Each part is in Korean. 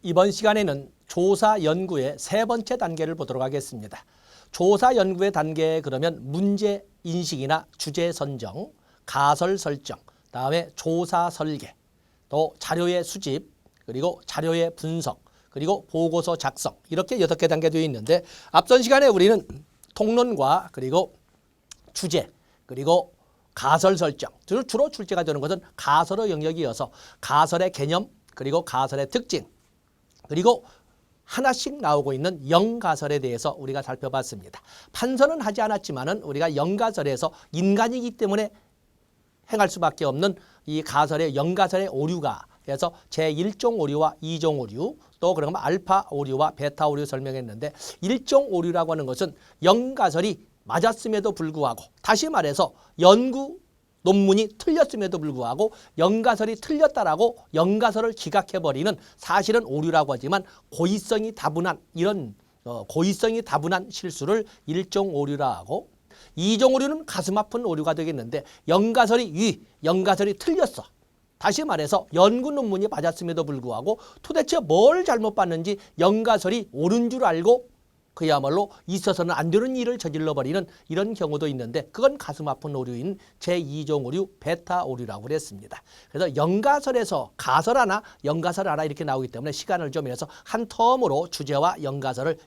이번 시간에는 조사 연구의 세 번째 단계를 보도록 하겠습니다. 조사 연구의 단계 그러면 문제 인식이나 주제 선정, 가설 설정, 다음에 조사 설계, 또 자료의 수집, 그리고 자료의 분석, 그리고 보고서 작성 이렇게 6개 단계 되어 있는데 앞선 시간에 우리는 통론과 그리고 주제, 그리고 가설 설정, 주로 출제가 되는 것은 가설의 영역이어서 가설의 개념, 그리고 가설의 특징, 그리고 하나씩 나오고 있는 영가설에 대해서 우리가 살펴봤습니다. 판서는 하지 않았지만은 우리가 영가설에서 인간이기 때문에 행할 수밖에 없는 이 가설의 영가설의 오류가 그래서 제1종 오류와 2종 오류 또 그러면 알파 오류와 베타 오류 설명했는데 1종 오류라고 하는 것은 영가설이 맞았음에도 불구하고 다시 말해서 연구 논문이 틀렸음에도 불구하고 영가설이 틀렸다라고 영가설을 기각해버리는 사실은 오류라고 하지만 고의성이 다분한 이런 고의성이 다분한 실수를 1종 오류라 하고 2종 오류는 가슴 아픈 오류가 되겠는데 영가설이 틀렸어. 다시 말해서 연구 논문이 맞았음에도 불구하고 도대체 뭘 잘못 봤는지 영가설이 옳은 줄 알고 그야말로 있어서는 안 되는 일을 저질러버리는 이런 경우도 있는데 그건 가슴 아픈 오류인 제2종 오류, 베타 오류라고 그랬습니다. 그래서 영가설에서 가설 하나, 영가설 하나 이렇게 나오기 때문에 시간을 좀 해서 한 텀으로 주제와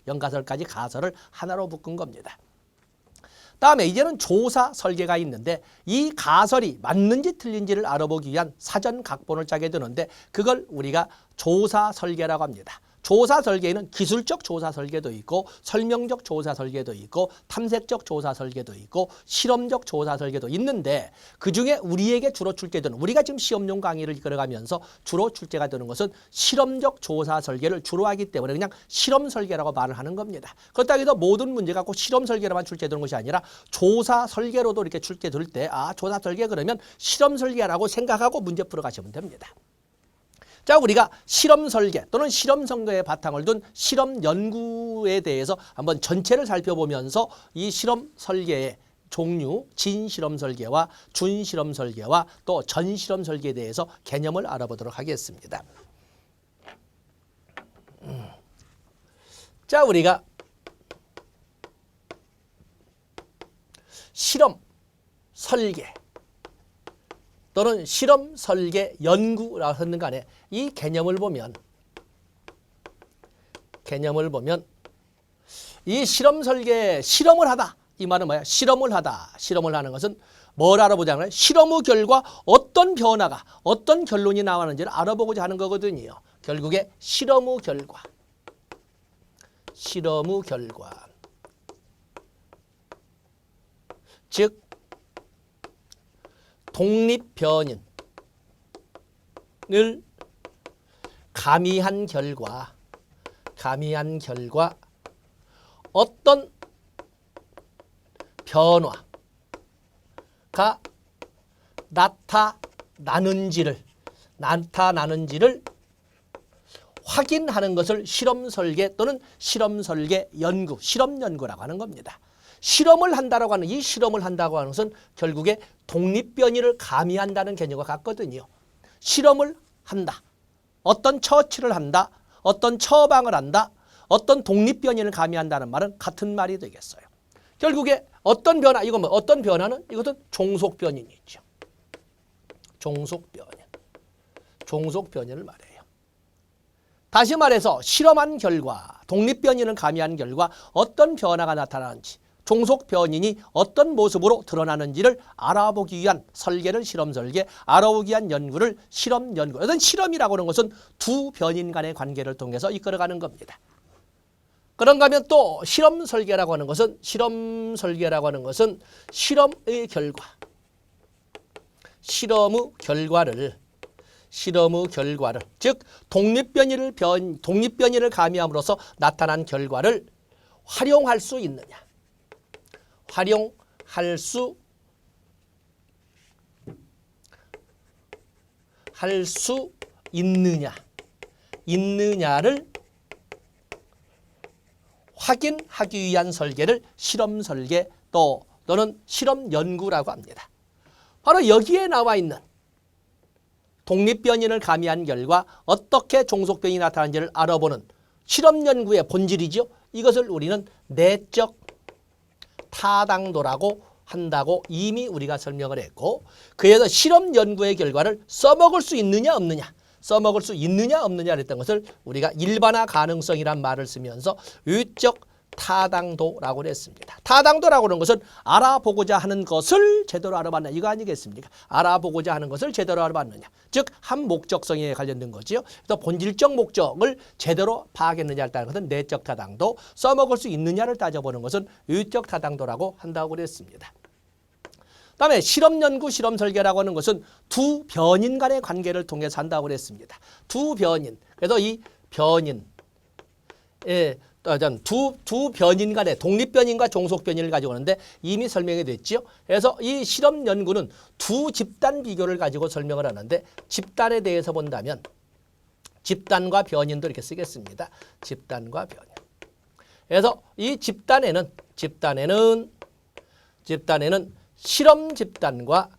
영가설까지 가설을 하나로 묶은 겁니다. 다음에 이제는 조사 설계가 있는데 이 가설이 맞는지 틀린지를 알아보기 위한 사전 각본을 짜게 되는데 그걸 우리가 조사 설계라고 합니다. 조사 설계에는 기술적 조사 설계도 있고 설명적 조사 설계도 있고 탐색적 조사 설계도 있고 실험적 조사 설계도 있는데 그중에 우리에게 주로 출제되는 우리가 지금 시험용 강의를 이끌어가면서 주로 출제가 되는 것은 실험적 조사 설계를 주로 하기 때문에 그냥 실험 설계라고 말을 하는 겁니다. 그렇다고 해서 모든 문제가 꼭 실험 설계로만 출제되는 것이 아니라 조사 설계로도 이렇게 출제될 때 조사 설계 그러면 실험 설계라고 생각하고 문제 풀어가시면 됩니다. 자, 우리가 실험 설계 또는 실험 선거에 바탕을 둔 실험 연구에 대해서 한번 전체를 살펴보면서 이 실험 설계의 종류, 진실험 설계와 준실험 설계와 또 전실험 설계에 대해서 개념을 알아보도록 하겠습니다. 자, 우리가 실험 설계 또는 실험 설계 연구라고 하는 간에 이 개념을 보면 이 실험 설계 실험을 하다 이 말은 뭐야? 실험을 하는 것은 뭘 알아보자면 실험 후 결과 어떤 변화가 어떤 결론이 나왔는지를 알아보고자 하는 거거든요. 결국에 실험 후 결과 즉 독립변인을 가미한 결과 어떤 변화가 나타나는지를 확인하는 것을 실험 설계 또는 실험 설계 연구, 실험 연구라고 하는 겁니다. 실험을 한다고 하는 이 실험을 한다고 하는 것은 결국에 독립변이를 가미한다는 개념과 같거든요. 실험을 한다. 어떤 처치를 한다. 어떤 처방을 한다. 어떤 독립변이를 가미한다는 말은 같은 말이 되겠어요. 결국에 어떤 변화, 이건 뭐 어떤 변화는 이것은 종속변인이죠. 종속변인을 말해요. 다시 말해서 실험한 결과, 독립변인을 가미한 결과 어떤 변화가 나타나는지 종속변인이 어떤 모습으로 드러나는지를 알아보기 위한 설계를 실험 설계, 알아보기 위한 연구를 실험 연구. 어떤 실험이라고 하는 것은 두 변인 간의 관계를 통해서 이끌어가는 겁니다. 그런가 하면 또 실험 설계라고 하는 것은 실험의 결과를 즉 독립변이를 가미함으로써 나타난 결과를 활용할 수 있느냐를 확인하기 위한 설계를 실험 설계 또는 실험 연구라고 합니다. 바로 여기에 나와 있는 독립변이를 가미한 결과 어떻게 종속변이 나타나는지를 알아보는 실험 연구의 본질이죠. 이것을 우리는 내적 타당도라고 한다고 이미 우리가 설명을 했고, 그래서 실험 연구의 결과를 써먹을 수 있느냐 없느냐, 써먹을 수 있느냐 없느냐를 했던 것을 우리가 일반화 가능성이란 말을 쓰면서 외적 타당도라고 했습니다. 타당도라고 하는 것은 알아보고자 하는 것을 제대로 알아봤느냐 이거 아니겠습니까? 알아보고자 하는 것을 제대로 알아봤느냐, 즉 한 목적성에 관련된 거지요. 그래서 본질적 목적을 제대로 파악했느냐를 따르는 것은 내적 타당도, 써먹을 수 있느냐를 따져보는 것은 외적 타당도라고 한다고 그랬습니다. 그다음에 실험 연구, 실험 설계라고 하는 것은 두 변인 간의 관계를 통해서 한다고 그랬습니다. 두 변인. 그래서 이 변인, 두 변인 간의 독립변인과 종속변인을 가지고 오는데 이미 설명이 됐죠. 그래서 이 실험 연구는 두 집단 비교를 가지고 설명을 하는데, 집단에 대해서 본다면 집단과 변인도 이렇게 쓰겠습니다. 집단과 변인. 그래서 이 집단에는 실험 집단과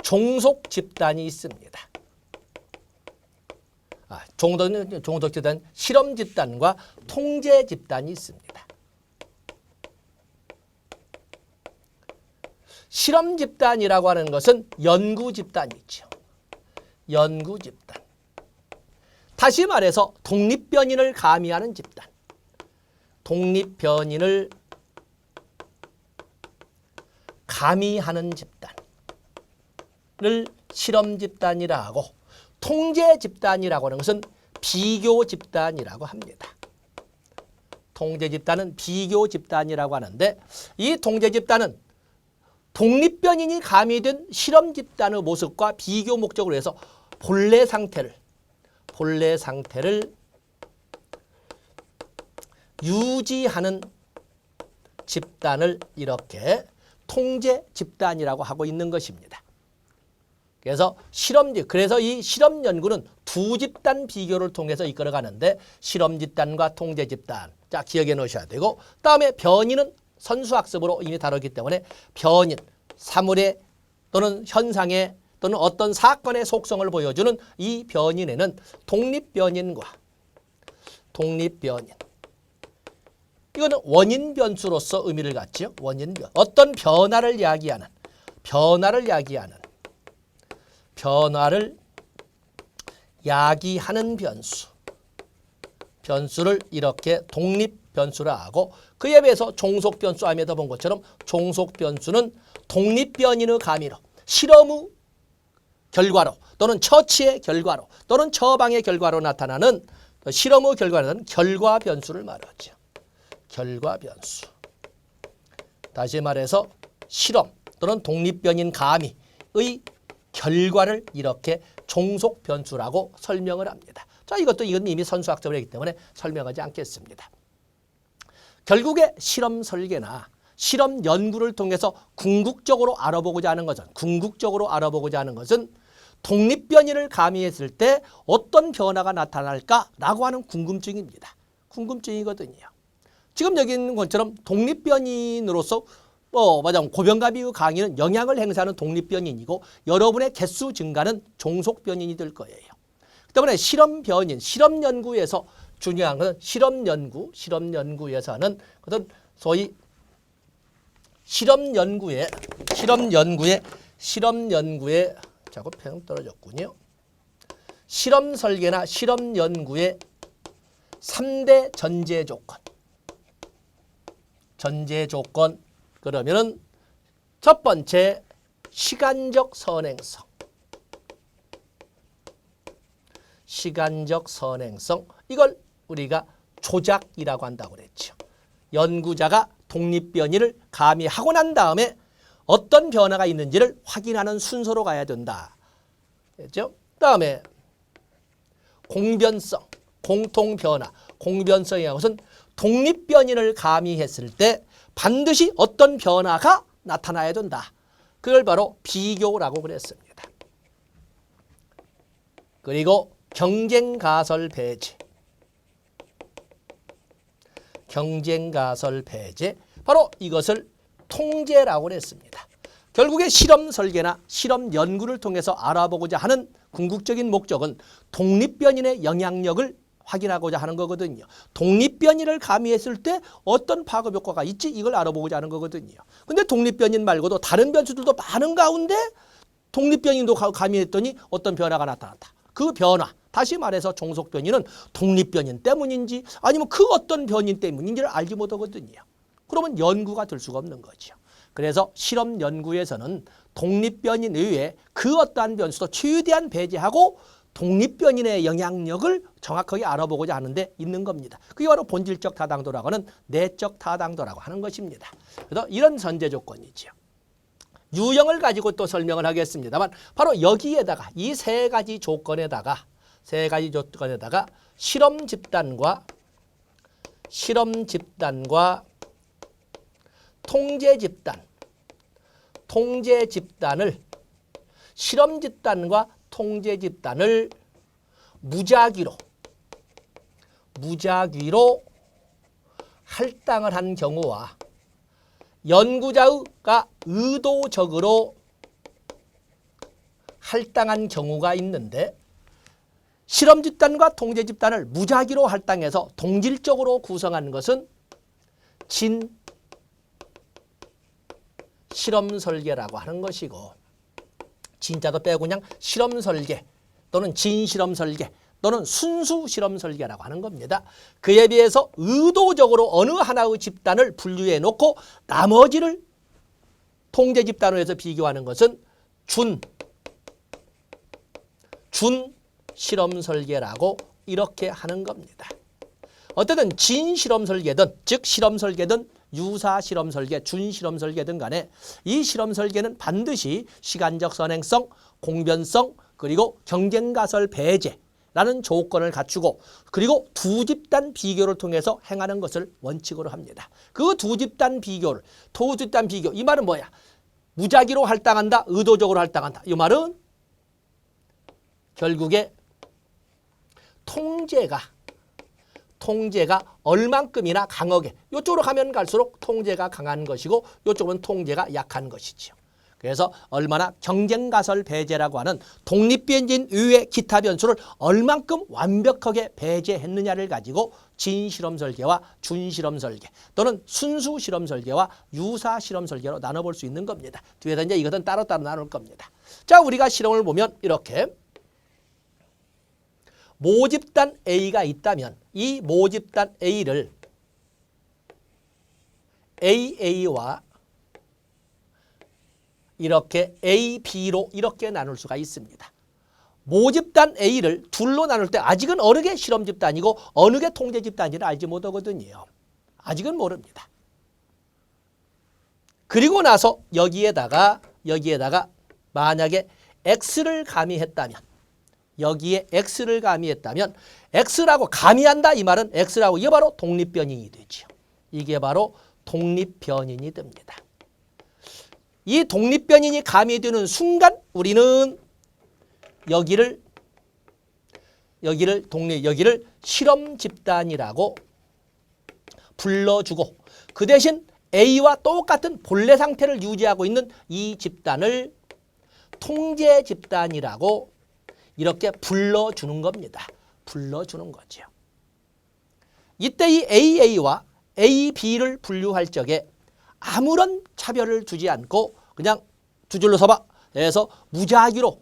종속 집단이 있습니다. 종속 집단, 실험 집단과 통제 집단이 있습니다. 실험 집단이라고 하는 것은 연구 집단이죠. 연구 집단. 다시 말해서 독립변인을 가미하는 집단. 독립변인을 가미하는 집단을 실험 집단이라 하고, 통제 집단이라고 하는 것은 비교 집단이라고 합니다. 통제 집단은 비교 집단이라고 하는데, 이 통제 집단은 독립변인이 가미된 실험 집단의 모습과 비교 목적으로 해서 본래 상태를 유지하는 집단을 이렇게 통제 집단이라고 하고 있는 것입니다. 그래서 이 실험 연구는 두 집단 비교를 통해서 이끌어가는데, 실험 집단과 통제 집단. 자, 기억해 놓으셔야 되고, 다음에 변인은 선수학습으로 이미 다뤘기 때문에 변인, 사물의 또는 현상의 또는 어떤 사건의 속성을 보여주는 이 변인에는 독립변인과 독립변인. 이거는 원인 변수로서 의미를 갖죠. 원인 변. 어떤 변화를 야기하는 변수를 이렇게 독립 변수라 하고, 그에 비해서 종속 변수 안에서 본 것처럼 종속 변수는 독립변인의 가미로, 실험의 결과로 또는 처치의 결과로 또는 처방의 결과로 나타나는, 실험의 결과는 결과 변수를 말하죠. 결과 변수. 다시 말해서 실험 또는 독립변인 가미의 결과를 이렇게 종속 변수라고 설명을 합니다. 자, 이건 이미 선수학적으로 했기 때문에 설명하지 않겠습니다. 결국에 실험 설계나 실험 연구를 통해서 궁극적으로 알아보고자 하는 것은 독립변이를 가미했을 때 어떤 변화가 나타날까라고 하는 궁금증입니다. 궁금증이거든요. 지금 여기 있는 것처럼 독립변인으로서 고병갑이의 강의는 영향을 행사하는 독립변인이고, 여러분의 개수 증가는 종속변인이 될 거예요. 그 때문에 실험 연구에서 중요한 것은 실험 연구에서는 그것은 소위 실험 연구에 자꾸 팽 떨어졌군요. 실험 설계나 실험 연구의 3대 전제 조건. 그러면은 첫 번째, 시간적 선행성. 이걸 우리가 조작이라고 한다고 그랬죠. 연구자가 독립변이를 가미하고 난 다음에 어떤 변화가 있는지를 확인하는 순서로 가야 된다. 그렇죠? 그다음에 공변성, 공통변화. 공변성이라는 것은 독립변이를 가미했을 때 반드시 어떤 변화가 나타나야 된다. 그걸 바로 비교라고 그랬습니다. 그리고 경쟁가설 배제. 바로 이것을 통제라고 그랬습니다. 결국에 실험 설계나 실험 연구를 통해서 알아보고자 하는 궁극적인 목적은 독립변인의 영향력을 확인하고자 하는 거거든요. 독립변이를 가미했을 때 어떤 파급 효과가 있지 이걸 알아보고자 하는 거거든요. 근데 독립변인 말고도 다른 변수들도 많은 가운데 독립변인도 가미했더니 어떤 변화가 나타났다. 그 변화, 다시 말해서 종속변이는 독립변인 때문인지 아니면 그 어떤 변인 때문인지를 알지 못하거든요. 그러면 연구가 될 수가 없는 거죠. 그래서 실험 연구에서는 독립변인 이외에 그 어떠한 변수도 최대한 배제하고 독립변인의 영향력을 정확하게 알아보고자 하는데 있는 겁니다. 그게 바로 본질적 타당도라고 하는 내적 타당도라고 하는 것입니다. 그래서 이런 전제 조건이죠. 유형을 가지고 또 설명을 하겠습니다만 바로 여기에다가 이 세 가지 조건에다가 실험 집단과 통제 집단을 실험 집단과 통제 집단을 무작위로 할당을 한 경우와 연구자가 의도적으로 할당한 경우가 있는데 실험 집단과 통제 집단을 무작위로 할당해서 동질적으로 구성한 것은 실험 설계라고 하는 것이고 진짜도 빼고 그냥 실험 설계 또는 진실험 설계 또는 순수 실험 설계라고 하는 겁니다. 그에 비해서 의도적으로 어느 하나의 집단을 분류해 놓고 나머지를 통제 집단으로 해서 비교하는 것은 준 실험 설계라고 이렇게 하는 겁니다. 어쨌든 진실험 설계든 즉 실험 설계든 유사 실험 설계, 준실험 설계든 간에 이 실험 설계는 반드시 시간적 선행성, 공변성, 그리고 경쟁가설 배제라는 조건을 갖추고 그리고 두 집단 비교를 통해서 행하는 것을 원칙으로 합니다. 그 두 집단 비교, 이 말은 뭐야? 무작위로 할당한다, 의도적으로 할당한다. 이 말은 결국에 통제가 얼만큼이나 강하게 이쪽으로 가면 갈수록 통제가 강한 것이고 이쪽은 통제가 약한 것이죠. 그래서 얼마나 경쟁가설 배제라고 하는 독립변인 이외의 기타 변수를 얼만큼 완벽하게 배제했느냐를 가지고 진실험 설계와 준실험 설계 또는 순수 실험 설계와 유사 실험 설계로 나눠볼 수 있는 겁니다. 뒤에서 이제 이것은 따로따로 나눌 겁니다. 자, 우리가 실험을 보면 이렇게 모집단 A가 있다면 이 모집단 A를 AA와 이렇게 AB로 이렇게 나눌 수가 있습니다. 모집단 A를 둘로 나눌 때 아직은 어느 게 실험 집단이고 어느 게 통제 집단인지를 알지 못하거든요. 아직은 모릅니다. 그리고 나서 여기에다가 만약에 X를 가미했다면 여기에 X를 가미했다면 X라고 가미한다 이 말은 X라고 이게 바로 독립변인이 되죠. 이게 바로 독립변인이 됩니다. 이 독립변인이 가미되는 순간 우리는 여기를 실험 집단이라고 불러주고 그 대신 A와 똑같은 본래 상태를 유지하고 있는 이 집단을 통제 집단이라고 이렇게 불러주는 겁니다. 불러주는 거죠. 이때 이 AA와 AB를 분류할 적에 아무런 차별을 두지 않고 그냥 두 줄로 서봐 해서 무작위로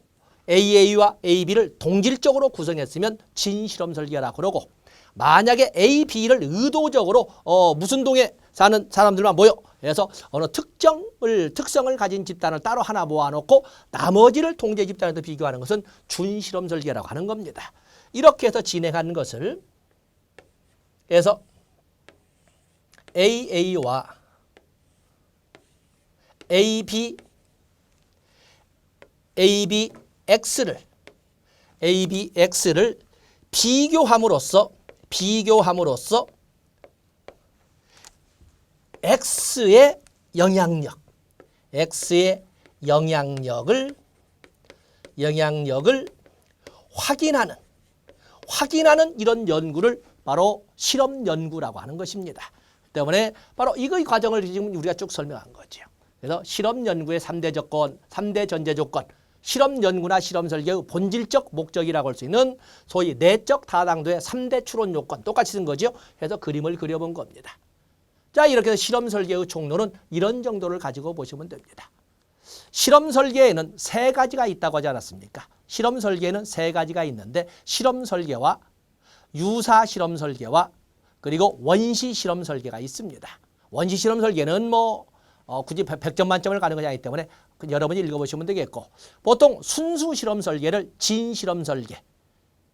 AA와 AB를 동질적으로 구성했으면 진실험 설계라고 그러고 만약에 AB를 의도적으로 무슨 동에 사는 사람들만 모여 그래서 어느 특성을 가진 집단을 따로 하나 모아놓고 나머지를 통제 집단에서 비교하는 것은 준실험 설계라고 하는 겁니다. 이렇게 해서 진행하는 것을 그래서 AA와 ABX를 비교함으로써 X의 영향력을 확인하는 이런 연구를 바로 실험 연구라고 하는 것입니다. 때문에 바로 이 과정을 지금 우리가 쭉 설명한 거죠. 그래서 실험 연구의 3대 조건, 3대 전제 조건, 실험 연구나 실험 설계의 본질적 목적이라고 할 수 있는 소위 내적 타당도의 3대 추론 요건 똑같이 쓴 거죠. 해서 그림을 그려본 겁니다. 자, 이렇게 해서 실험 설계의 총론은 이런 정도를 가지고 보시면 됩니다. 실험 설계에는 3가지가 있다고 하지 않았습니까? 실험 설계에는 3가지가 있는데 실험 설계와 유사 실험 설계와 그리고 원시 실험 설계가 있습니다. 원시 실험 설계는 굳이 100점 만점을 가는 것이 아니기 때문에 여러분이 읽어보시면 되겠고, 보통 순수 실험 설계를 진실험 설계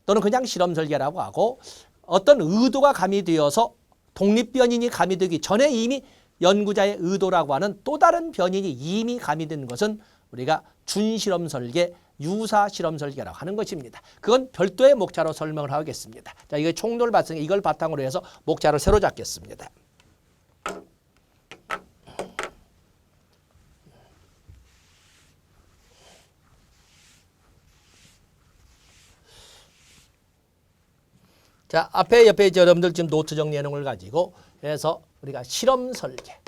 또는 그냥 실험 설계라고 하고, 어떤 의도가 가미되어서 독립변인이 가미되기 전에 이미 연구자의 의도라고 하는 또 다른 변인이 이미 가미된 것은 우리가 준실험 설계, 유사 실험 설계라고 하는 것입니다. 그건 별도의 목차로 설명을 하겠습니다. 자, 이거 총론을 봤으니 이걸 바탕으로 해서 목차를 새로 잡겠습니다. 자, 옆에 여러분들 지금 노트 정리해 놓은 걸 가지고 해서 우리가 실험 설계.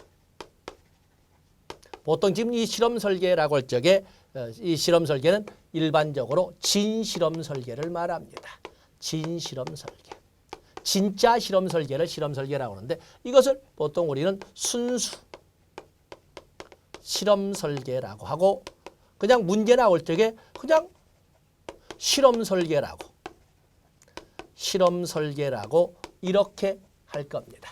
보통 지금 이 실험 설계라고 할 적에 이 실험 설계는 일반적으로 진실험 설계를 말합니다. 진실험 설계. 진짜 실험 설계를 실험 설계라고 하는데, 이것을 보통 우리는 순수 실험 설계라고 하고, 그냥 문제 나올 적에 그냥 실험 설계라고 이렇게 할 겁니다.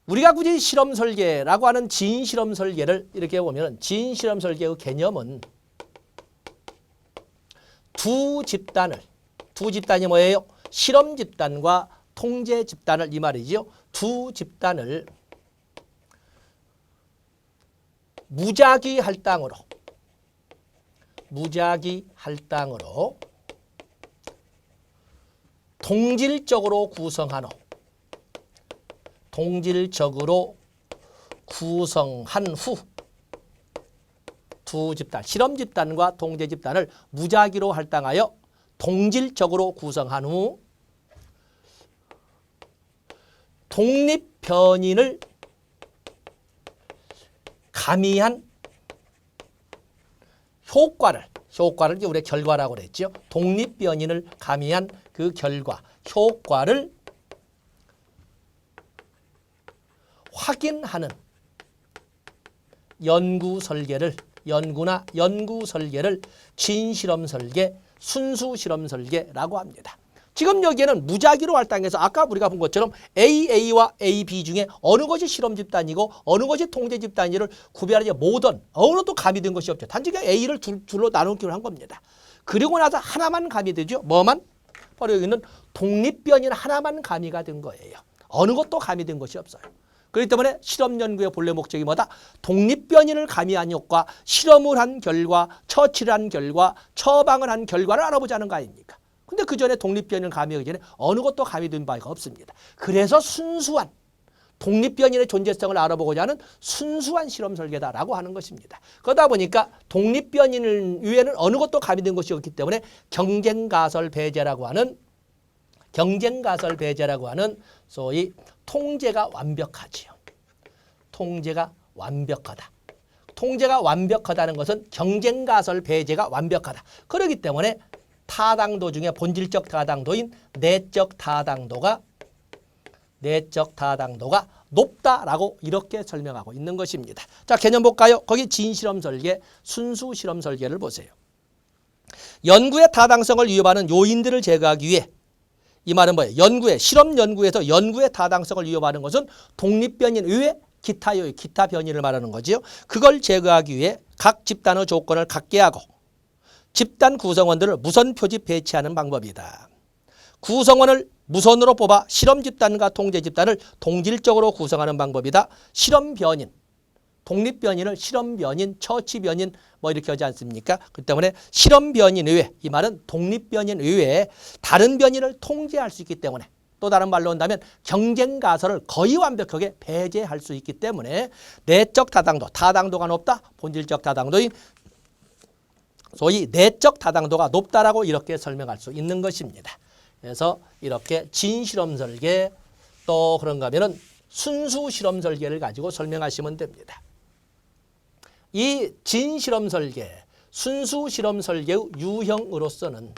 우리가 굳이 실험 설계라고 하는 진실험 설계를 이렇게 보면, 진실험 설계의 개념은 두 집단이 뭐예요? 실험 집단과 통제 집단을, 이 말이죠. 두 집단을 무작위 할당으로 동질적으로 구성한 후, 두 집단, 실험 집단과 통제 집단을 무작위로 할당하여 동질적으로 구성한 후 독립 변인을 가미한 효과를 우리가 결과라고 그랬죠. 독립 변인을 가미한 그 결과, 효과를 확인하는 연구 설계를 진실험 설계, 순수 실험 설계라고 합니다. 지금 여기에는 무작위로 할당해서 아까 우리가 본 것처럼 AA와 AB 중에 어느 것이 실험 집단이고 어느 것이 통제 집단인지를 구별하지 못한 어느 것도 가미된 것이 없죠. 단지 그냥 A를 둘로 나누기로 한 겁니다. 그리고 나서 하나만 가미되죠. 뭐만? 바로 여기는 독립변인 하나만 가미가 된 거예요. 어느 것도 가미된 것이 없어요. 그렇기 때문에 실험 연구의 본래 목적이 뭐다? 독립변인을 가미한 효과, 실험을 한 결과, 처치를 한 결과, 처방을 한 결과를 알아보자는 거 아닙니까? 근데 그 전에 독립변인을 가미하기 전에 어느 것도 가미된 바가 없습니다. 그래서 순수한 독립변인의 존재성을 알아보고자 하는 순수한 실험 설계다라고 하는 것입니다. 그러다 보니까 독립변인 위에는 어느 것도 가미된 것이 없기 때문에 경쟁가설 배제라고 하는 소위 통제가 완벽하지요. 통제가 완벽하다. 통제가 완벽하다는 것은 경쟁가설 배제가 완벽하다. 그렇기 때문에 타당도 중에 본질적 타당도인 내적 타당도가 높다라고 이렇게 설명하고 있는 것입니다. 자, 개념 볼까요? 거기 진실험 설계, 순수 실험 설계를 보세요. 연구의 타당성을 위협하는 요인들을 제거하기 위해, 이 말은 뭐예요? 실험 연구에서 연구의 타당성을 위협하는 것은 독립변인 외에 기타 변인을 말하는 거지요. 그걸 제거하기 위해 각 집단의 조건을 갖게 하고 집단 구성원들을 무선 표집 배치하는 방법이다. 구성원을 무선으로 뽑아 실험 집단과 통제 집단을 동질적으로 구성하는 방법이다. 실험 변인, 독립 변인을 실험 변인, 처치 변인 이렇게 하지 않습니까? 그 때문에 실험 변인 외에, 이 말은 독립 변인 외에 다른 변인을 통제할 수 있기 때문에, 또 다른 말로 한다면 경쟁 가설을 거의 완벽하게 배제할 수 있기 때문에 내적 타당도가 높다. 본질적 타당도인 소위 내적 타당도가 높다라고 이렇게 설명할 수 있는 것입니다. 그래서 이렇게 진실험 설계, 또 그런가 하면은 순수 실험 설계를 가지고 설명하시면 됩니다. 이 진실험 설계, 순수 실험 설계의 유형으로서는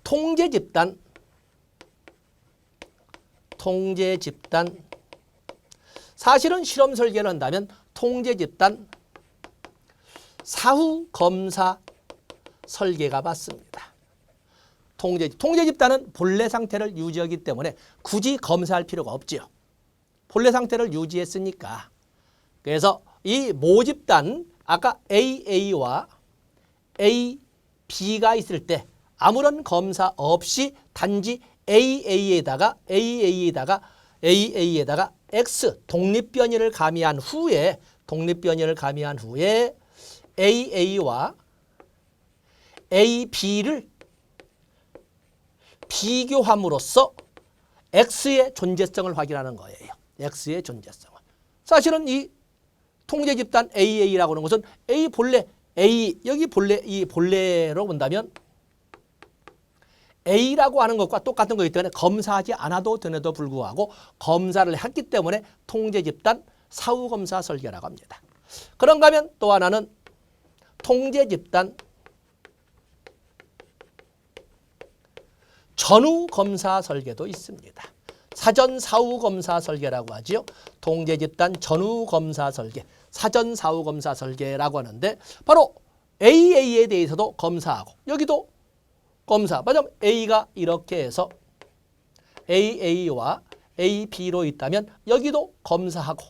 통제 집단, 사실은 실험 설계를 한다면 통제 집단, 사후 검사 설계가 맞습니다. 통제 집단은 본래 상태를 유지하기 때문에 굳이 검사할 필요가 없지요. 본래 상태를 유지했으니까. 그래서 이 모집단, 아까 AA와 AB가 있을 때 아무런 검사 없이 단지 AA에다가 X 독립변이를 가미한 후에 AA와 AB를 비교함으로써 X의 존재성을 확인하는 거예요. X의 존재성을. 사실은 이 통제 집단 AA라고 하는 것은 A 본래, 여기 본래, 이 본래로 본다면 A라고 하는 것과 똑같은 거기 때문에 검사하지 않아도 되는데도 불구하고 검사를 했기 때문에 통제 집단 사후 검사 설계라고 합니다. 그런가 하면 또 하나는 통제 집단 전후 검사 설계도 있습니다. 사전 사후 검사 설계라고 하지요. 통제 집단 전후 검사 설계, 사전 사후 검사 설계라고 하는데 바로 AA에 대해서도 검사하고 여기도 검사. 맞으면 A가 이렇게 해서 AA와 AB로 있다면 여기도 검사하고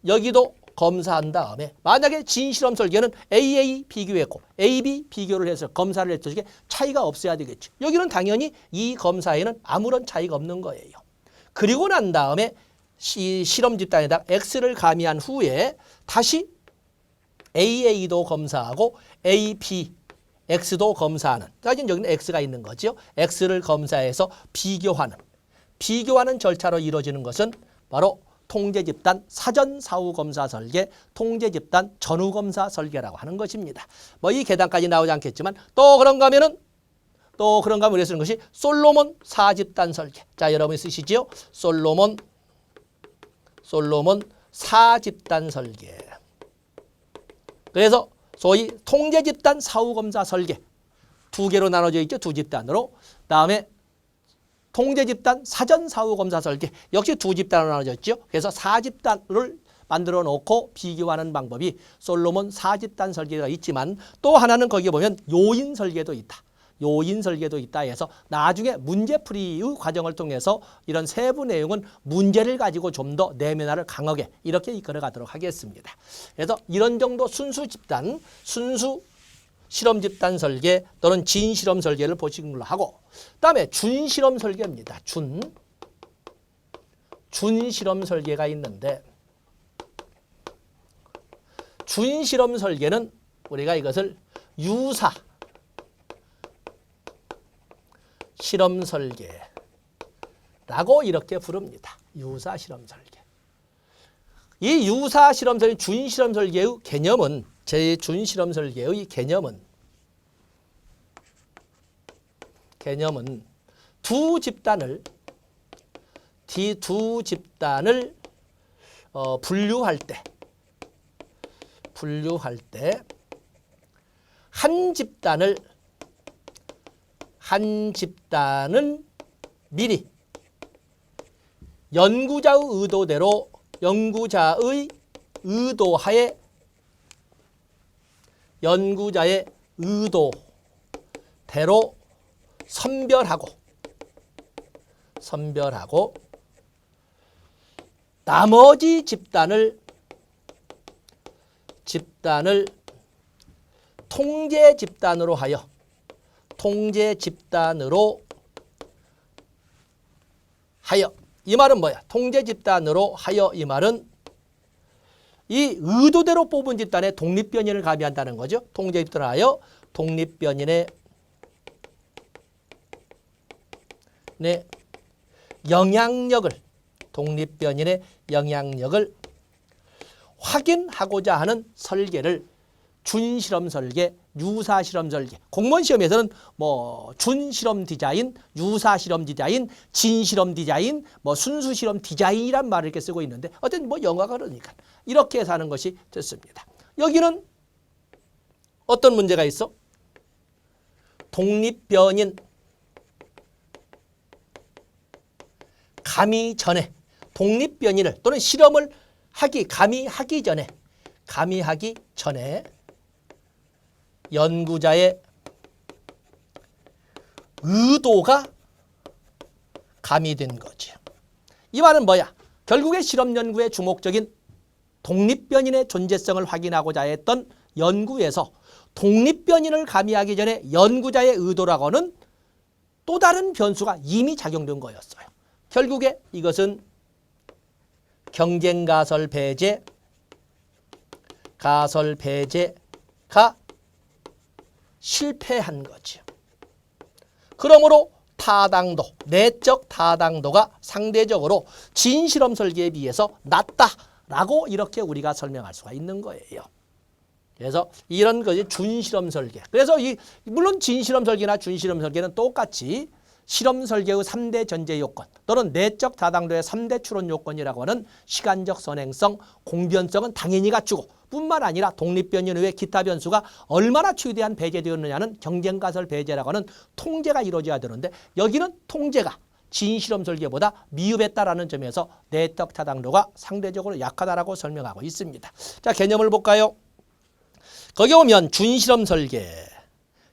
여기도 검사한 다음에 만약에 진실험 설계는 AA 비교했고 AB 비교를 해서 검사를 했을 때 차이가 없어야 되겠죠. 여기는 당연히 이 검사에는 아무런 차이가 없는 거예요. 그리고 난 다음에 실험 집단에다 X를 가미한 후에 다시 AA도 검사하고 AB X도 검사하는. 사실 여기는 X가 있는 거죠. X를 검사해서 비교하는 절차로 이루어지는 것은 바로 통제 집단 사전 사후 검사 설계, 통제 집단 전후 검사 설계라고 하는 것입니다. 뭐 이 계단까지 나오지 않겠지만 또 그런가 하면은 우리가 쓰는 것이 솔로몬 사집단 설계. 자, 여러분이 쓰시죠. 솔로몬 사집단 설계. 그래서 소위 통제 집단 사후 검사 설계 두 개로 나눠져 있죠. 두 집단으로. 다음에 통제 집단 사전 사후 검사 설계 역시 두 집단으로 나눠졌죠. 그래서 4집단을 만들어 놓고 비교하는 방법이 솔로몬 4집단 설계가 있지만 또 하나는 거기에 보면 요인 설계도 있다. 해서 나중에 문제풀이의 과정을 통해서 이런 세부 내용은 문제를 가지고 좀 더 내면화를 강하게 이렇게 이끌어 가도록 하겠습니다. 그래서 이런 정도 순수 실험 집단 설계 또는 진실험 설계를 보시는 걸로 하고 그다음에 준실험 설계입니다. 준실험 설계가 있는데 준실험 설계는 우리가 이것을 유사 실험 설계라고 이렇게 부릅니다. 유사 실험 설계. 이 유사 실험 설계, 준실험 설계의 개념은 준실험 설계의 개념은 두 집단을 분류할 때 한 집단은 미리 연구자의 의도하에 연구자의 의도대로 선별하고 나머지 집단을 통제 집단으로 하여 이 말은 뭐야? 통제 집단으로 하여 이 말은 이 의도대로 뽑은 집단에 독립변이를 가미한다는 거죠. 통제 집단을 하여 독립변인의 영향력을 확인하고자 하는 설계를 준실험 설계, 유사 실험 설계. 공무원 시험에서는 뭐 준실험 디자인, 유사 실험 디자인, 진실험 디자인, 뭐 순수 실험 디자인이란 말을 이렇게 쓰고 있는데 어쨌든 뭐 영어가 그러니까 이렇게 해서 하는 것이 좋습니다. 여기는 어떤 문제가 있어? 독립변인 감히 전에 독립변인을 또는 실험을 감히 하기 전에 연구자의 의도가 가미된 거죠. 이 말은 뭐야? 결국에 실험 연구의 주목적인 독립변인의 존재성을 확인하고자 했던 연구에서 독립변인을 가미하기 전에 연구자의 의도라고는 또 다른 변수가 이미 작용된 거였어요. 결국에 이것은 경쟁가설 배제가 실패한 거죠. 그러므로 타당도, 내적 타당도가 상대적으로 진실험 설계에 비해서 낮다라고 이렇게 우리가 설명할 수가 있는 거예요. 그래서 이런 것이 준실험 설계. 그래서 물론 진실험 설계나 준실험 설계는 똑같이 실험 설계의 3대 전제 요건 또는 내적 타당도의 3대 추론 요건이라고 하는 시간적 선행성, 공변성은 당연히 갖추고 뿐만 아니라 독립변인 외에 기타 변수가 얼마나 최대한 배제되었느냐는 경쟁가설 배제라고 하는 통제가 이루어져야 되는데 여기는 통제가 진실험 설계보다 미흡했다라는 점에서 내적 타당도가 상대적으로 약하다라고 설명하고 있습니다. 자, 개념을 볼까요? 거기 보면 준실험 설계.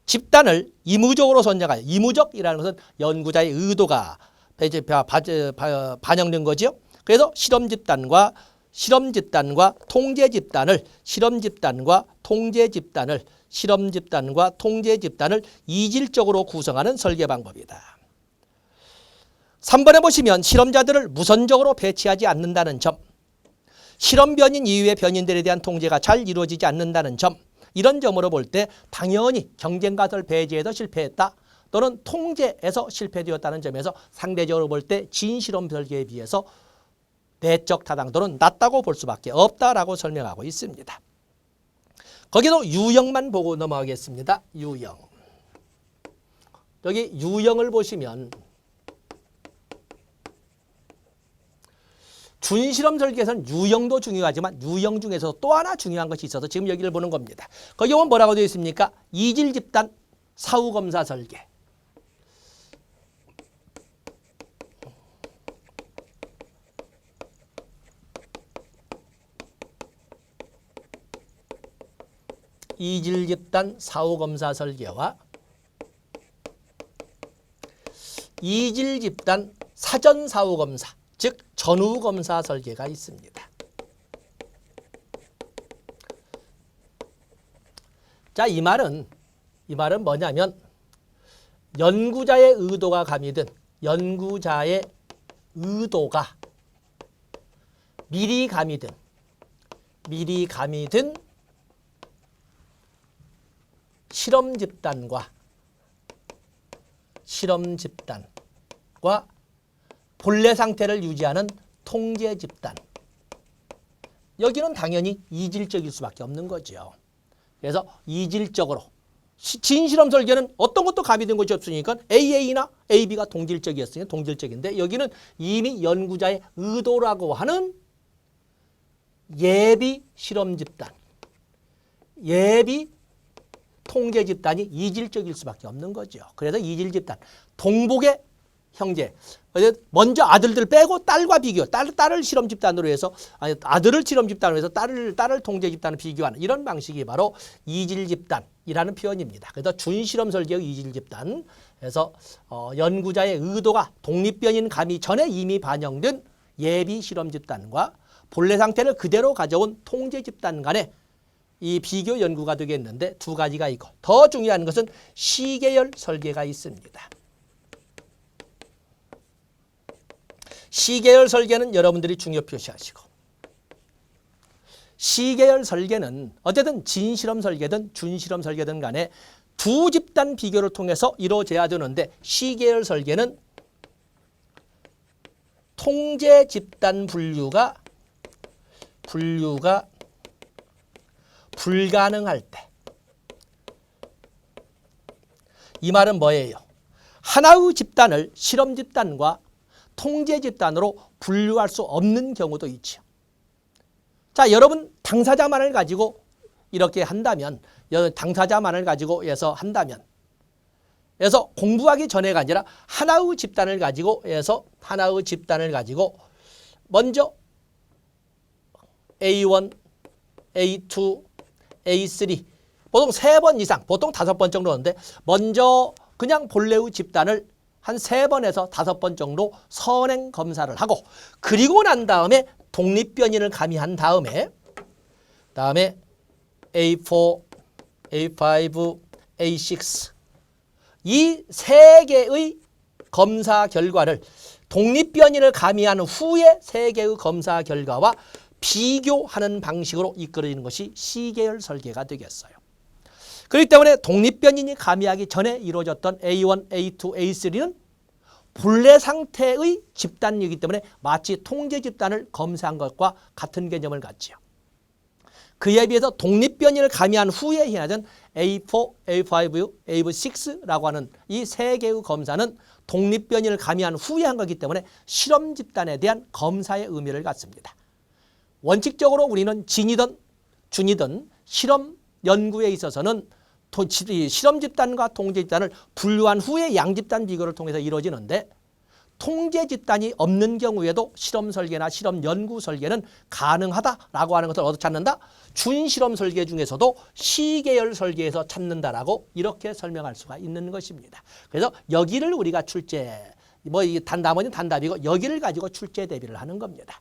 집단을 이무적으로 선정하여 이무적이라는 것은 연구자의 의도가 반영된 거죠. 그래서 실험 집단과 통제 집단을 이질적으로 구성하는 설계 방법이다. 3번에 보시면 실험자들을 무선적으로 배치하지 않는다는 점, 실험 변인 이후의 변인들에 대한 통제가 잘 이루어지지 않는다는 점, 이런 점으로 볼 때 당연히 경쟁가설 배제에서 실패했다 또는 통제에서 실패되었다는 점에서 상대적으로 볼 때 진실험 설계에 비해서 내적 타당도는 낮다고 볼 수밖에 없다라고 설명하고 있습니다. 거기도 유형만 보고 넘어가겠습니다. 유형. 여기 유형을 보시면 준실험 설계에서는 유형도 중요하지만 유형 중에서 또 하나 중요한 것이 있어서 지금 여기를 보는 겁니다. 거기 보면 뭐라고 되어 있습니까? 이질 집단 사후검사 설계. 이질 집단 사후검사 설계와 이질 집단 사전 사후검사 즉 전후검사 설계가 있습니다. 자, 이 말은 뭐냐면 연구자의 의도가 가미된 미리 가미된 실험 집단과 본래 상태를 유지하는 통제 집단. 여기는 당연히 이질적일 수밖에 없는 거죠. 그래서 이질적으로 진실험 설계는 어떤 것도 가미된 것이 없으니까 AA나 AB가 동질적이었으니 동질적인데 여기는 이미 연구자의 의도라고 하는 예비 실험 집단, 예비 통제 집단이 이질적일 수밖에 없는 거죠. 그래서 이질 집단, 동복의 형제. 먼저 아들들 빼고 딸과 비교, 딸을 실험 집단으로 해서 아들을 실험 집단으로 해서 딸을 통제 집단으로 비교하는 이런 방식이 바로 이질 집단이라는 표현입니다. 그래서 준실험 설계의 이질 집단. 그래서 연구자의 의도가 독립변인 가미 전에 이미 반영된 예비 실험 집단과 본래 상태를 그대로 가져온 통제 집단 간의 이 비교 연구가 되겠는데 두 가지가 있고 더 중요한 것은 시계열 설계가 있습니다. 시계열 설계는 여러분들이 중요 표시하시고 시계열 설계는 어쨌든 진실험 설계든 준실험 설계든 간에 두 집단 비교를 통해서 이루어져야 되는데 시계열 설계는 통제 집단 분류가 불가능할 때. 이 말은 뭐예요? 하나의 집단을 실험 집단과 통제 집단으로 분류할 수 없는 경우도 있죠. 자, 여러분 당사자만을 가지고 이렇게 한다면, 당사자만을 가지고 해서 한다면, 그래서 공부하기 전에가 아니라 하나의 집단을 가지고 해서 하나의 집단을 가지고 먼저 A1, A2, A3 보통 3번 이상, 보통 5번 정도 하는데 먼저 그냥 본래의 집단을 한 3번에서 5번 정도 선행 검사를 하고 그리고 난 다음에 독립변이를 가미한 다음에 A4, A5, A6 이 3개의 검사 결과를 독립변이를 가미한 후에 3개의 검사 결과와 비교하는 방식으로 이끌어지는 것이 C계열 설계가 되겠어요. 그렇기 때문에 독립변인이 가미하기 전에 이루어졌던 A1, A2, A3는 본래 상태의 집단이기 때문에 마치 통제 집단을 검사한 것과 같은 개념을 갖지요. 그에 비해서 독립변이를 가미한 후에 이루어진 A4, A5, A6라고 하는 이 3개의 검사는 독립변이를 가미한 후에 한 거기 때문에 실험 집단에 대한 검사의 의미를 갖습니다. 원칙적으로 우리는 진이든 준이든 실험 연구에 있어서는 실험 집단과 통제 집단을 분류한 후에 양집단 비교를 통해서 이루어지는데 통제 집단이 없는 경우에도 실험 설계나 실험 연구 설계는 가능하다라고 하는 것을 어디서 찾는다? 준실험 설계 중에서도 C계열 설계에서 찾는다라고 이렇게 설명할 수가 있는 것입니다. 그래서 여기를 우리가 출제, 나머지는 단답이고 여기를 가지고 출제 대비를 하는 겁니다.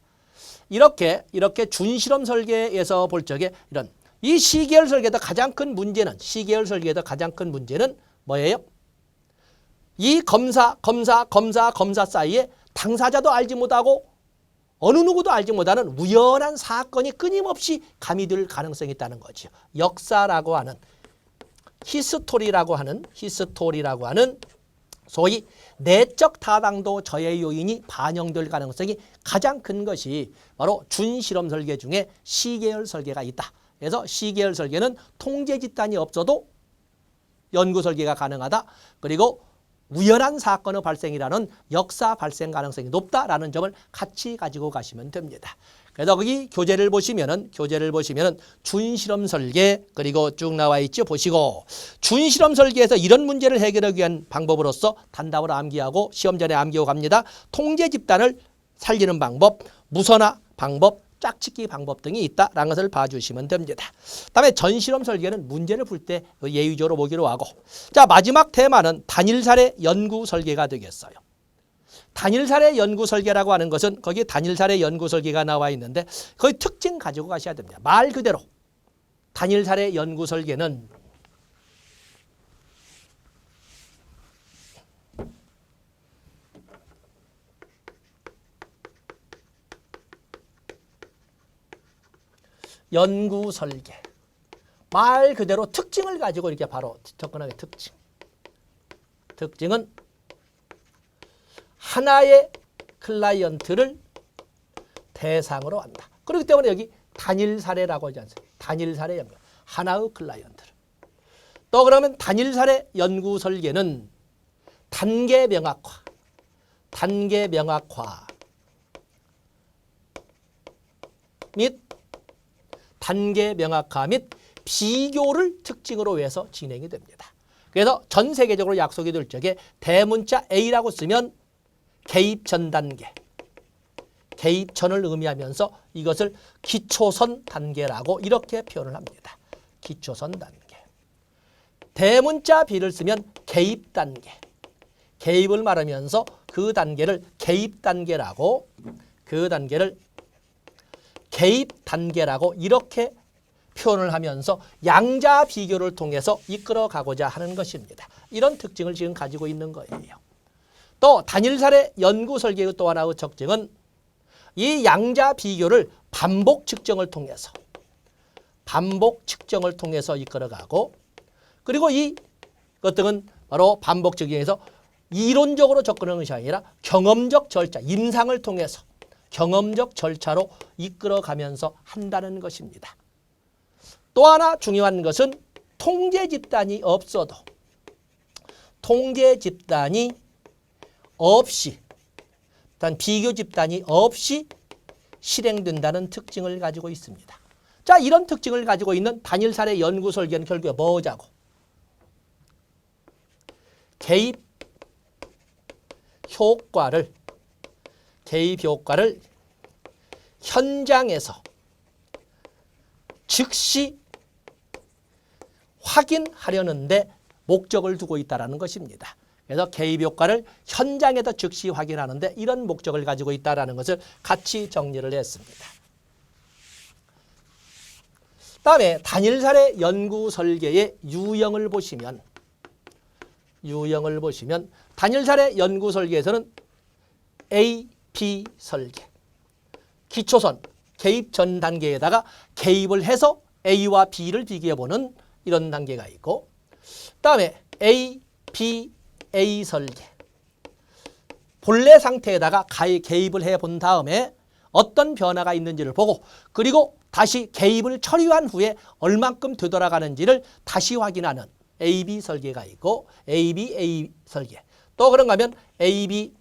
이렇게 준실험 설계에서 볼 적에 이런 이 C계열 설계에서 가장 큰 문제는 뭐예요? 이 검사 사이에 당사자도 알지 못하고 어느 누구도 알지 못하는 우연한 사건이 끊임없이 가미될 가능성이 있다는 거죠. 역사라고 하는 히스토리라고 하는 소위 내적 타당도 저해 요인이 반영될 가능성이 가장 큰 것이 바로 준실험 설계 중에 C계열 설계가 있다. 그래서 C계열 설계는 통제 집단이 없어도 연구 설계가 가능하다. 그리고 우연한 사건의 발생이라는 역사 발생 가능성이 높다라는 점을 같이 가지고 가시면 됩니다. 그래서 거기 교재를 보시면은 준실험 설계 그리고 쭉 나와 있죠. 보시고 준실험 설계에서 이런 문제를 해결하기 위한 방법으로서 단답을 암기하고 시험 전에 암기하고 갑니다. 통제 집단을 살리는 방법, 무선화 방법, 짝짓기 방법 등이 있다라는 것을 봐주시면 됩니다. 다음에 전실험 설계는 문제를 풀 때 예의적으로 보기로 하고 자 마지막 테마는 단일 사례 연구 설계가 되겠어요. 단일 사례 연구 설계라고 하는 것은 거기 단일 사례 연구 설계가 나와 있는데 거기 특징 가지고 가셔야 됩니다. 말 그대로 단일 사례 연구 설계는 연구 설계 말 그대로 특징을 가지고 이렇게 바로 접근하게 특징은 하나의 클라이언트를 대상으로 한다. 그렇기 때문에 여기 단일 사례라고 하지 않습니까? 단일 사례 연구 하나의 클라이언트를 또 그러면 단일 사례 연구 설계는 단계 명확화 및 단계 명확화 및 비교를 특징으로 해서 진행이 됩니다. 그래서 전 세계적으로 약속이 될 적에 대문자 A라고 쓰면 개입 전 단계, 개입 전을 의미하면서 이것을 기초선 단계라고 이렇게 표현을 합니다. 기초선 단계. 대문자 B를 쓰면 개입 단계, 개입을 말하면서 그 단계를 개입 단계라고 그 단계를 개입 단계라고 이렇게 표현을 하면서 양자 비교를 통해서 이끌어 가고자 하는 것입니다. 이런 특징을 지금 가지고 있는 거예요. 또 단일 사례 연구 설계의 또 하나의 특징은 이 양자 비교를 반복 측정을 통해서 이끌어 가고 그리고 이 것들은 바로 반복 측정에서 이론적으로 접근하는 것이 아니라 경험적 절차, 임상을 통해서 경험적 절차로 이끌어가면서 한다는 것입니다. 또 하나 중요한 것은 통제 집단이 없어도 통제 집단이 없이 단 비교 집단이 없이 실행된다는 특징을 가지고 있습니다. 자, 이런 특징을 가지고 있는 단일 사례 연구 설계는 결국에 뭐자고? 개입 효과를 현장에서 즉시 확인하려는데 목적을 두고 있다는 것입니다. 그래서 개입 효과를 현장에서 즉시 확인하는데 이런 목적을 가지고 있다는 것을 같이 정리를 했습니다. 다음에 단일 사례 연구 설계의 유형을 보시면 단일 사례 연구 설계에서는 A, B 설계, 기초선, 개입 전 단계에다가 개입을 해서 A와 B를 비교해보는 이런 단계가 있고, 다음에 A, B, A 설계, 본래 상태에다가 개입을 해본 다음에 어떤 변화가 있는지를 보고 그리고 다시 개입을 처리한 후에 얼만큼 되돌아가는지를 다시 확인하는 AB 설계가 있고, AB, A 설계, 또 그런가 하면 AB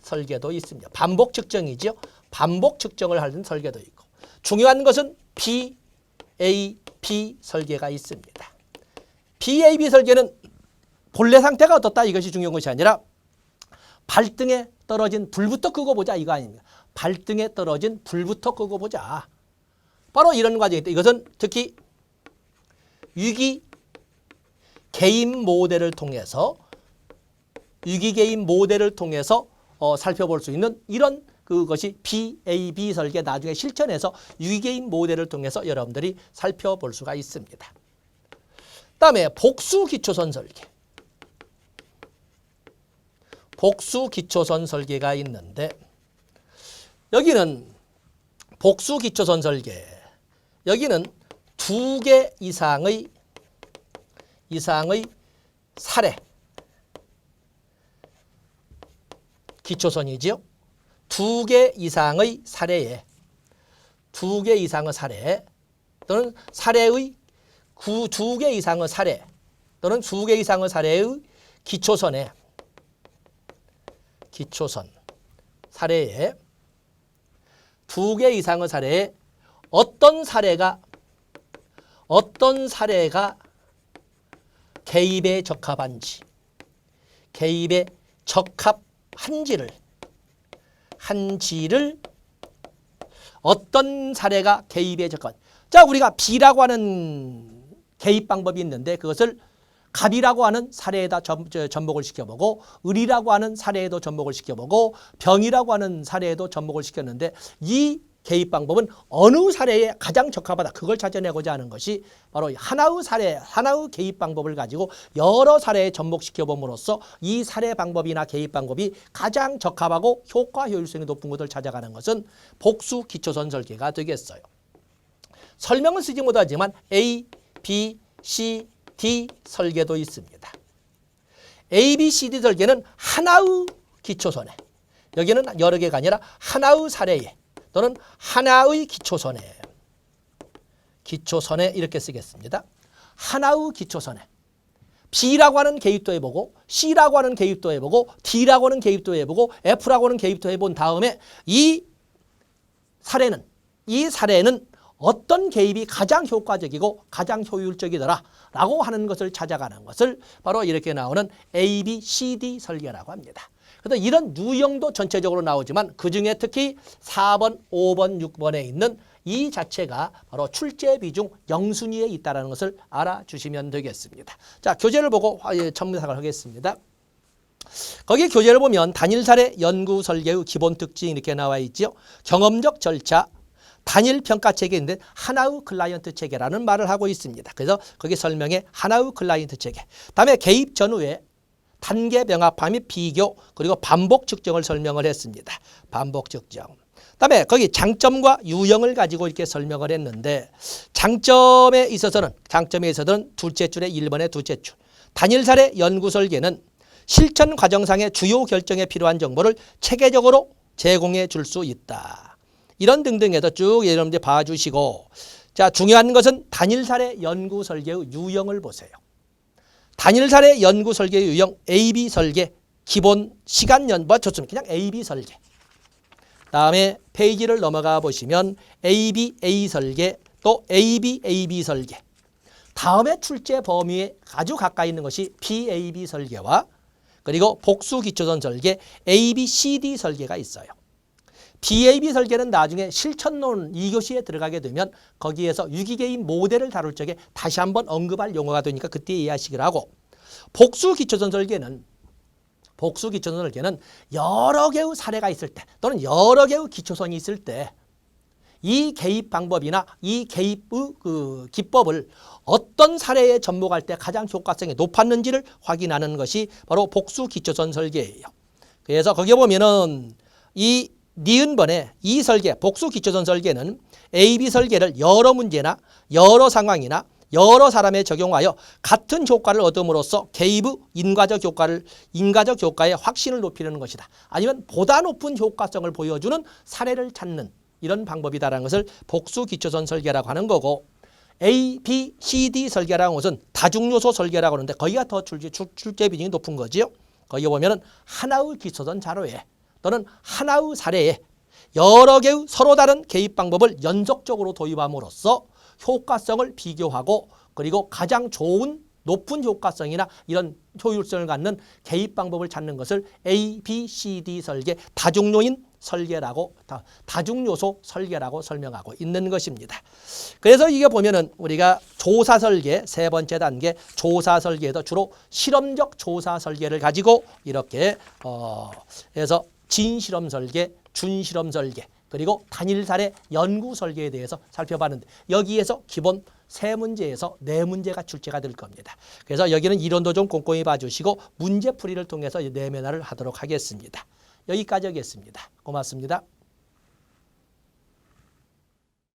설계도 있습니다. 반복 측정이죠. 반복 측정을 하는 설계도 있고, 중요한 것은 BAB 설계가 있습니다. BAB 설계는 본래 상태가 어떻다 이것이 중요한 것이 아니라 발등에 떨어진 불부터 끄고 보자 이거 아닙니까? 발등에 떨어진 불부터 끄고 보자. 바로 이런 과정이다. 이것은 특히 위기 개입 모델을 통해서 살펴볼 수 있는 이런 그것이 BAB 설계 나중에 실천해서 위기 개입 모델을 통해서 여러분들이 살펴볼 수가 있습니다. 다음에 복수 기초선 설계. 복수 기초선 설계가 있는데 여기는 복수 기초선 설계. 여기는 2개 이상의 사례 기초선이지요. 2개 이상의 사례에 2개 이상의 사례 또는 사례의 2개 이상의 사례 또는 2개 이상의 사례의 기초선 사례에 2개 이상의 사례에 어떤 사례가 개입에 적합한지를 어떤 사례가 개입에 적합한지. 자, 우리가 B라고 하는 개입 방법이 있는데 그것을 갑이라고 하는 사례에다 접목을 시켜보고 을이라고 하는 사례에도 접목을 시켜보고 병이라고 하는 사례에도 접목을 시켰는데 이 개입 방법은 어느 사례에 가장 적합하다 그걸 찾아내고자 하는 것이 바로 하나의 사례, 하나의 개입 방법을 가지고 여러 사례에 접목시켜 봄으로써 이 사례 방법이나 개입 방법이 가장 적합하고 효과 효율성이 높은 것을 찾아가는 것은 복수 기초선 설계가 되겠어요. 설명을 쓰지 못하지만 A, B, C, D 설계도 있습니다. A, B, C, D 설계는 하나의 기초선에, 여기는 여러 개가 아니라 하나의 사례에 또는 하나의 기초선에 이렇게 쓰겠습니다. 하나의 기초선에 B라고 하는 개입도 해보고 C라고 하는 개입도 해보고 D라고 하는 개입도 해보고 F라고 하는 개입도 해본 다음에 이 사례는 어떤 개입이 가장 효과적이고 가장 효율적이더라 라고 하는 것을 찾아가는 것을 바로 이렇게 나오는 A, B, C, D 설계라고 합니다. 그래서 이런 유형도 전체적으로 나오지만 그중에 특히 4번, 5번, 6번에 있는 이 자체가 바로 출제 비중 0순위에 있다는 것을 알아주시면 되겠습니다. 자, 교재를 보고 첨삭을 하겠습니다. 거기 교재를 보면 단일 사례 연구 설계의 기본 특징이 이렇게 나와 있죠. 경험적 절차, 단일 평가 체계인데 하나의 클라이언트 체계라는 말을 하고 있습니다. 그래서 거기 설명에 하나의 클라이언트 체계. 다음에 개입 전후에 단계 병합화 및 비교 그리고 반복 측정을 설명을 했습니다. 반복 측정. 그다음에 거기 장점과 유형을 가지고 이렇게 설명을 했는데 장점에 있어서는 둘째 줄에 1번의 둘째 줄. 단일 사례 연구 설계는 실천 과정상의 주요 결정에 필요한 정보를 체계적으로 제공해 줄 수 있다. 이런 등등해서 쭉 여러분들 봐주시고 자, 중요한 것은 단일 사례 연구 설계의 유형을 보세요. 단일 사례 연구 설계의 유형 AB 설계, 기본 시간 뭐 좋습니다. 그냥 AB 설계. 다음에 페이지를 넘어가 보시면 ABA 설계, 또 ABAB 설계. 다음에 출제 범위에 아주 가까이 있는 것이 PAB 설계와 그리고 복수 기초선 설계 ABCD 설계가 있어요. PAB 설계는 나중에 실천론 2교시에 들어가게 되면 거기에서 유기개인 모델을 다룰 적에 다시 한번 언급할 용어가 되니까 그때 이해하시기로 하고, 복수 기초선 설계는 여러 개의 사례가 있을 때 또는 여러 개의 기초선이 있을 때 이 개입 방법이나 이 개입의 그 기법을 어떤 사례에 접목할 때 가장 효과성이 높았는지를 확인하는 것이 바로 복수 기초선 설계예요. 그래서 거기에 보면은 이 니은번에 이 설계, 복수 기초선 설계는 AB 설계를 여러 문제나 여러 상황이나 여러 사람에 적용하여 같은 효과를 얻음으로써 개입의 인과적 효과의 확신을 높이는 것이다. 아니면 보다 높은 효과성을 보여주는 사례를 찾는 이런 방법이다라는 것을 복수 기초선 설계라고 하는 거고, A, B, C, D 설계라는 것은 다중요소 설계라고 하는데 거기가 더 출제 비중이 높은 거지요. 거기 보면은 하나의 기초선 자료에 또는 하나의 사례에 여러 개의 서로 다른 개입 방법을 연속적으로 도입함으로써 효과성을 비교하고 그리고 가장 좋은 높은 효과성이나 이런 효율성을 갖는 개입 방법을 찾는 것을 A, B, C, D 설계, 다중요소 설계라고 설명하고 있는 것입니다. 그래서 이게 보면은 우리가 조사 설계 세 번째 단계 조사 설계에도 주로 실험적 조사 설계를 가지고 이렇게 해서 진실험 설계, 준실험 설계, 그리고 단일 사례 연구 설계에 대해서 살펴봤는데 여기에서 기본 세 문제에서 네 문제가 출제가 될 겁니다. 그래서 여기는 이론도 좀 꼼꼼히 봐주시고 문제풀이를 통해서 내면화를 하도록 하겠습니다. 여기까지 하겠습니다. 고맙습니다.